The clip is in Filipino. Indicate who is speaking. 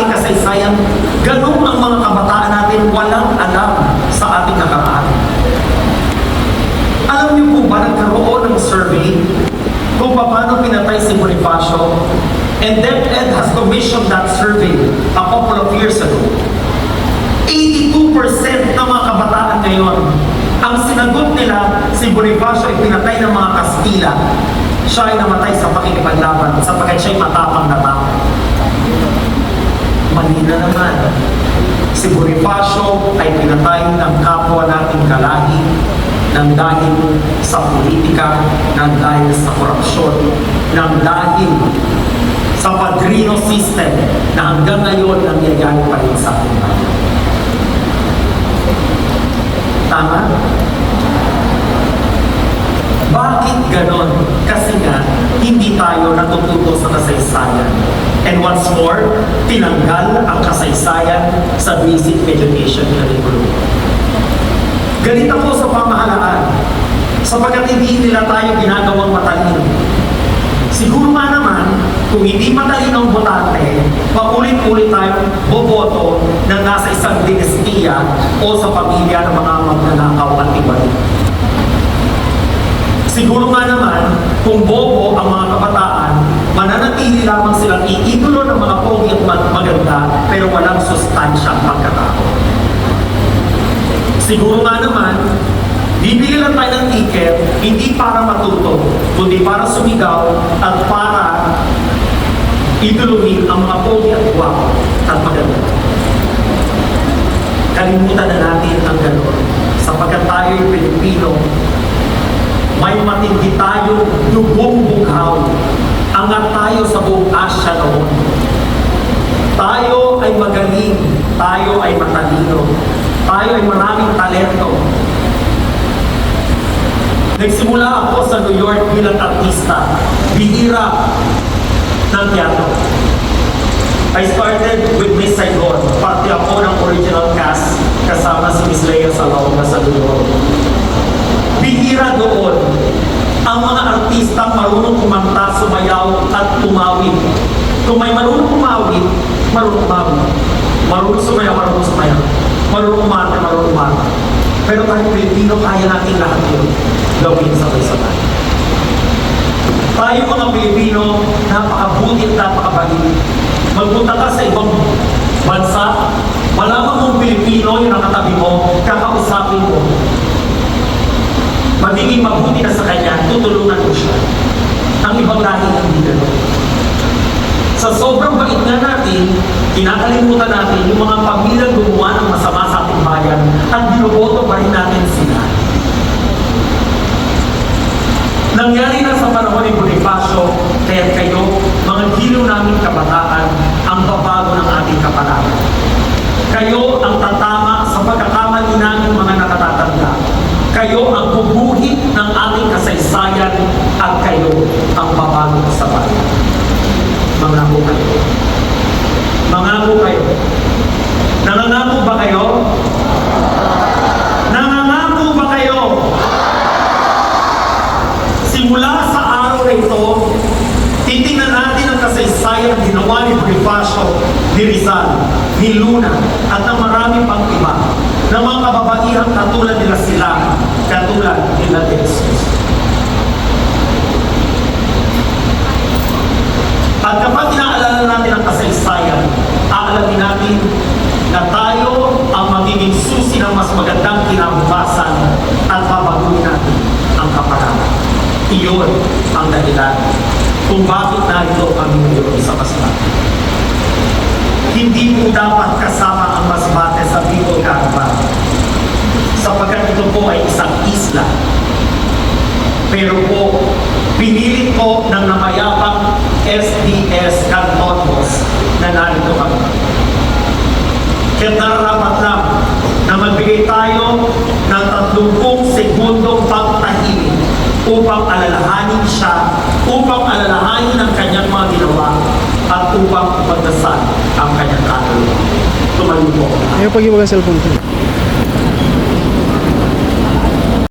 Speaker 1: ating kasaysayan, ganun ang mga kabataan natin walang alam sa ating nakaraan. Alam niyo po ba, nagkaroon ng survey kung paano pinatay si Bonifacio, and DepEd has commissioned that survey a couple of years ago. 82% ng mga kabataan ngayon, ang sinagot nila, si Bonifacio ay pinatay ng mga Kastila. Siya ay namatay sa pakikipaglaban sapagkat siya ay matapang na tao. Mali na naman. Si Bonifacio ay pinatay ng kapwa nating kalahi nang dahil sa politika, nang dahil sa korupsyon, nang dahil sa padrino system na hanggang ngayon nangyayari pa rin sa ating bayan. Tama? Bakit ganon? Kasi nga, hindi tayo natututo sa kasaysayan. And once more, tinanggal ang kasaysayan sa basic education curriculum. Ganito po sa pamahalaan, sapagkat hindi nila tayo ginagawang matalino. Siguro nga naman, kung hindi matalino ang botante, paulit-ulit tayong boboto na nasa isang dinastiya o sa pamilya ng mga magnanakaw at iba. Siguro nga naman, kung bobo ang mga kabataan, mananatili lamang silang iidolo ng mga pogi at maganda, pero walang sustansyang pagkatao. Siguro nga naman, bibili lang tayo ng ticket, hindi para matuto, kundi para sumigaw at para iduluhin ang mga pogi at guwapo at maganda. Kalimutan na natin ang gano'n. Sapagkat tayo'y Pilipino, may matindi tayo lubong bughaw. Angat tayo sa buong Asya noon. Tayo ay magaling, tayo ay matalino, tayo ay maraming talento. Nagsimula ako sa New York bilang artista, bihira ng teatro. I started with Miss Saigon, parte ako ng original cast kasama si Miss Lea Salaonga sa New York. Bihira doon ang mga artista marunong kumanta, sumayaw at tumawid. Kung may marunong tumawid, marunong tumawid. Marunong sumayaw, marunong sumayaw. Marunong umarte, marunong umarte. Pero kahit Pilipino, kaya natin lahat yun gawin sabay-sabay. Tayo mga Pilipino, napakabuti at napakabalik. Magpunta ka sa ibang bansa, malaman mong Pilipino yung nakatabi mo, kakausapin mo. Magiging mabuti na sa kanya, tutulungan mo siya. Ang ibang lahi hindi gano'n. Sa sobrang bait nga natin, kinakalimutan natin yung mga pamilyang gumawa ng masama sa ating bayan at binoboto pa rin natin sila. Nangyari na sa panahon ni Bonifacio, kaya kayo, mga giliw namin kabataan, ang babago ng ating kapalaran. Kayo ang tatama sa pagkakamali namin mga nakatatanda. Kayo ang bubuhit ng ating kasaysayan at kayo ang babago sa bayan. Mangako kayo. Mangako kayo. Nangangako ba kayo? Nangangako ba kayo? Simula sa araw na ito, titingnan natin ang kasaysayan ginawa ni Bonifacio, ni Rizal, ni Luna, at ng marami pang iba, ng mga kababaihang katulad nila sila, katulad nila Jesus. At kapag inaalala natin ang kasaysayan, aalamin natin na tayo ang magiging susi ng mas magandang kinabukasan at babaguhin natin ang kapalaran. Iyon ang dahilan kung bakit narito kami ngayon sa Masbate. Hindi po dapat kasama ang Masbate sa Bicol Caravan, sapagkat ito po ay isang isla. Pero po, pinilit po ng namayapang SDS Cantonos na narito kami. Kaya nararapat lang na magbigay tayo ng 30 segundong pagtahimik upang alalahanin siya, upang alalahanin ang kanyang mga ginawa, at upang ipagdasal ang kanyang kaluluwa. Tumayo po.
Speaker 2: Ayaw pag-iwag ang cellphone ko.